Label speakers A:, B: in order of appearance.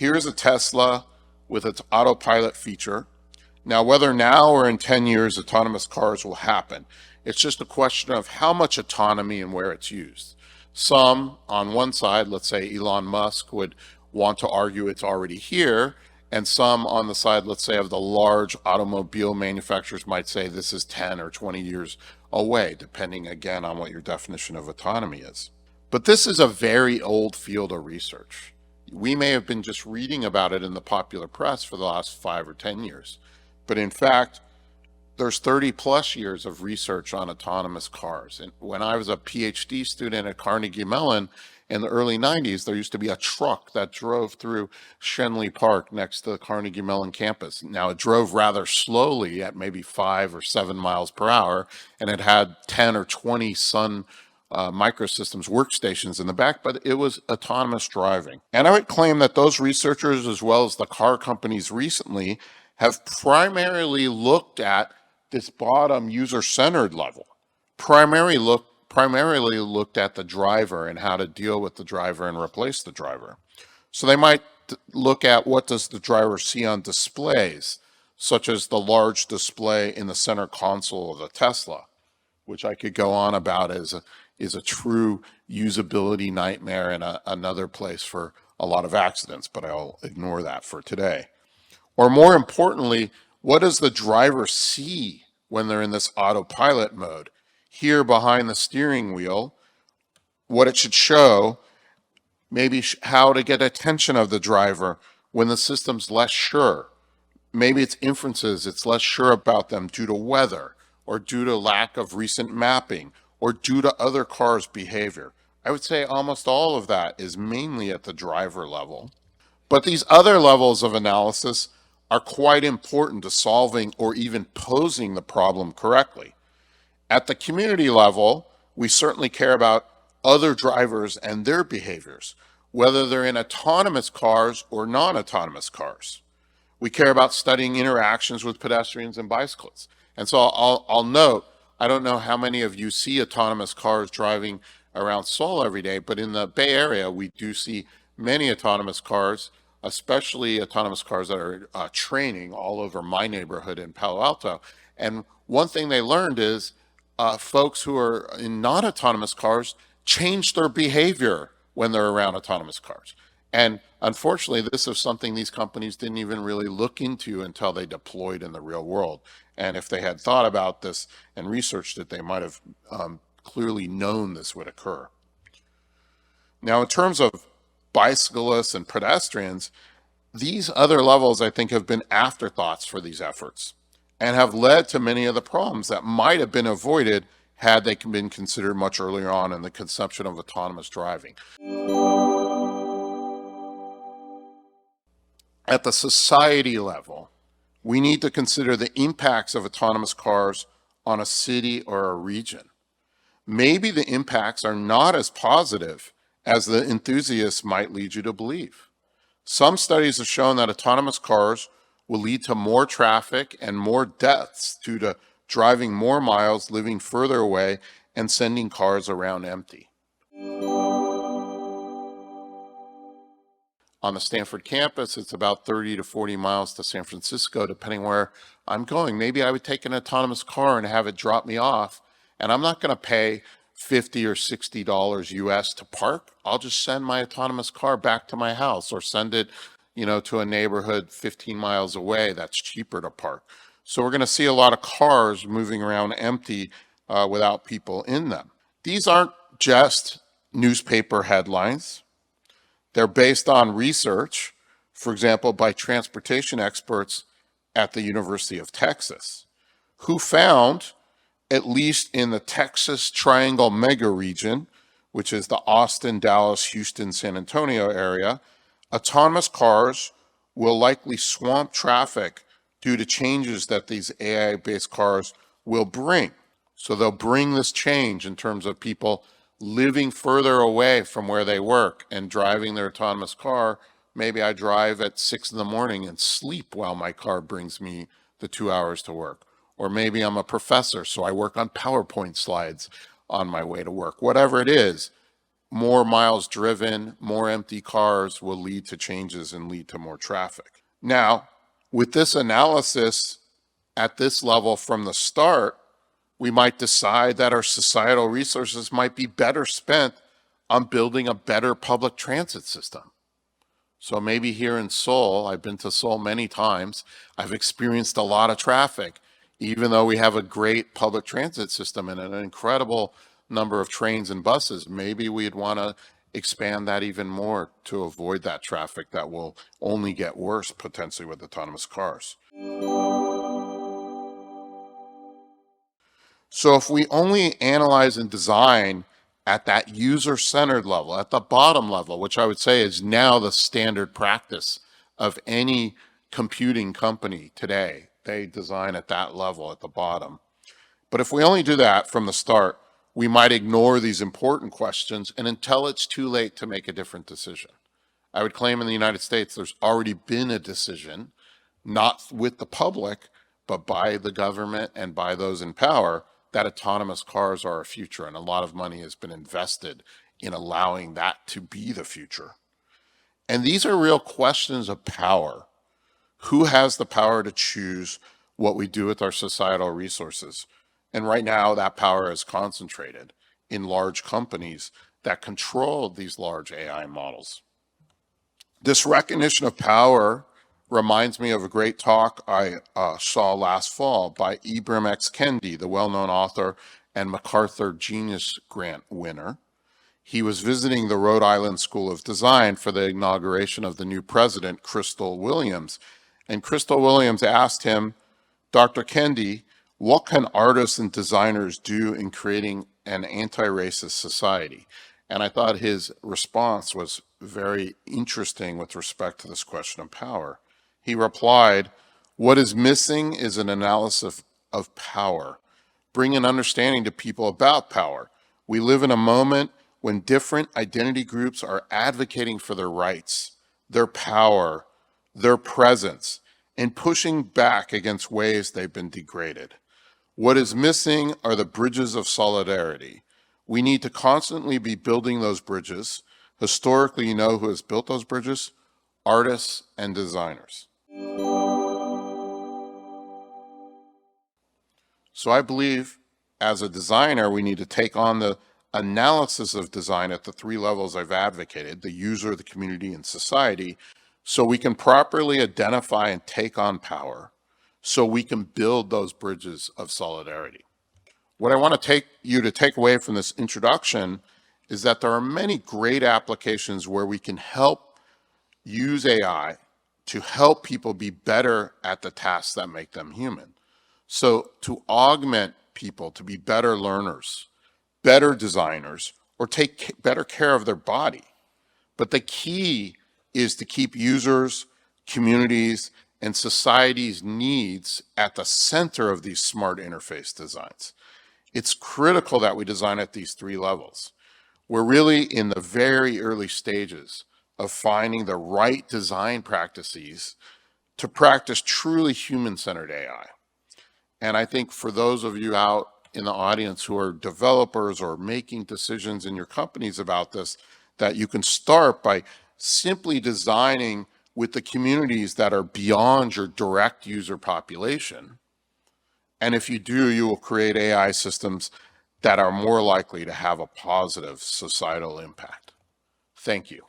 A: Here's a Tesla with its autopilot feature. Now, whether now or in 10 years autonomous cars will happen, it's just a question of how much autonomy and where it's used. Some, on one side, let's say Elon Musk, would want to argue it's already here, and some on the side, let's say, of the large automobile manufacturers might say this is 10 or 20 years away, depending again on what your definition of autonomy is. But this is a very old field of research. We may have been just reading about it in the popular press for the last 5 or 10 years. But in fact, there's 30 plus years of research on autonomous cars. And when I was a PhD student at Carnegie Mellon in the early 90s, there used to be a truck that drove through Shenley Park next to the Carnegie Mellon campus. Now, it drove rather slowly at maybe 5 or 7 miles per hour, and it had 10 or 20 Sun Microsystems workstations in the back, but it was autonomous driving. And I would claim that those researchers, as well as the car companies recently, have primarily looked at this bottom user-centered level, primarily looked at the driver and how to deal with the driver and replace the driver. So they might look at what does the driver see on displays, such as the large display in the center console of the Tesla, which I could go on about is a true usability nightmare and another place for a lot of accidents, but I'll ignore that for today. Or more importantly, what does the driver see when they're in this autopilot mode? Here behind the steering wheel, what it should show, maybe how to get attention of the driver when the system's less sure. Maybe it's inferences it's less sure about them due to weather, or due to lack of recent mapping, or due to other cars' behavior. I would say almost all of that is mainly at the driver level. But these other levels of analysis are quite important to solving or even posing the problem correctly. At the community level, we certainly care about other drivers and their behaviors, whether they're in autonomous cars or non-autonomous cars. We care about studying interactions with pedestrians and bicyclists. And so I'll note, I don't know how many of you see autonomous cars driving around Seoul every day, but in the Bay Area, we do see many autonomous cars, especially autonomous cars that are training all over my neighborhood in Palo Alto. And one thing they learned is folks who are in non-autonomous cars change their behavior when they're around autonomous cars. And unfortunately, this is something these companies didn't even really look into until they deployed in the real world. And if they had thought about this and researched it, they might have clearly known this would occur. Now, in terms of bicyclists and pedestrians, these other levels, I think, have been afterthoughts for these efforts and have led to many of the problems that might have been avoided had they been considered much earlier on in the conception of autonomous driving. At the society level, we need to consider the impacts of autonomous cars on a city or a region. Maybe the impacts are not as positive as the enthusiasts might lead you to believe. Some studies have shown that autonomous cars will lead to more traffic and more deaths due to driving more miles, living further away, and sending cars around empty. On the Stanford campus, it's about 30 to 40 miles to San Francisco, depending where I'm going. Maybe I would take an autonomous car and have it drop me off, and I'm not going to pay $50 or $60 US to park. I'll just send my autonomous car back to my house, or send it, to a neighborhood 15 miles away that's cheaper to park. So we're going to see a lot of cars moving around empty without people in them. These aren't just newspaper headlines. They're based on research, for example, by transportation experts at the University of Texas, who found, at least in the Texas Triangle mega region, which is the Austin, Dallas, Houston, San Antonio area, autonomous cars will likely swamp traffic due to changes that these AI-based cars will bring. So they'll bring this change in terms of people living further away from where they work and driving their autonomous car. Maybe I drive at 6 in the morning and sleep while my car brings me the 2 hours to work. Or maybe I'm a professor, so I work on PowerPoint slides on my way to work. Whatever it is, more miles driven, more empty cars will lead to changes and lead to more traffic. Now, with this analysis at this level from the start, we might decide that our societal resources might be better spent on building a better public transit system. So maybe here in Seoul, I've been to Seoul many times, I've experienced a lot of traffic, even though we have a great public transit system and an incredible number of trains and buses. Maybe we'd want to expand that even more to avoid that traffic that will only get worse potentially with autonomous cars. So if we only analyze and design at that user-centered level, at the bottom level, which I would say is now the standard practice of any computing company today, they design at that level at the bottom. But if we only do that from the start, we might ignore these important questions and until it's too late to make a different decision. I would claim in the United States, there's already been a decision, not with the public, but by the government and by those in power, that autonomous cars are our future, and a lot of money has been invested in allowing that to be the future. And these are real questions of power. Who has the power to choose what we do with our societal resources? And right now, that power is concentrated in large companies that control these large AI models. This recognition of power reminds me of a great talk I saw last fall by Ibram X. Kendi, the well-known author and MacArthur Genius Grant winner. He was visiting the Rhode Island School of Design for the inauguration of the new president, Crystal Williams. And Crystal Williams asked him, Dr. Kendi, what can artists and designers do in creating an anti-racist society? And I thought his response was very interesting with respect to this question of power. He replied, what is missing is an analysis of power. Bring an understanding to people about power. We live in a moment when different identity groups are advocating for their rights, their power, their presence, and pushing back against ways they've been degraded. What is missing are the bridges of solidarity. We need to constantly be building those bridges. Historically, you know who has built those bridges? Artists and designers. So I believe as a designer, we need to take on the analysis of design at the three levels I've advocated, the user, the community, and society, so we can properly identify and take on power, so we can build those bridges of solidarity. What I want to take away from this introduction is that there are many great applications where we can help use AI to help people be better at the tasks that make them human. So to augment people to be better learners, better designers, or take better care of their body. But the key is to keep users, communities, and society's needs at the center of these smart interface designs. It's critical that we design at these three levels. We're really in the very early stages of finding the right design practices to practice truly human-centered AI. And I think for those of you out in the audience who are developers or making decisions in your companies about this, that you can start by simply designing with the communities that are beyond your direct user population. And if you do, you will create AI systems that are more likely to have a positive societal impact. Thank you.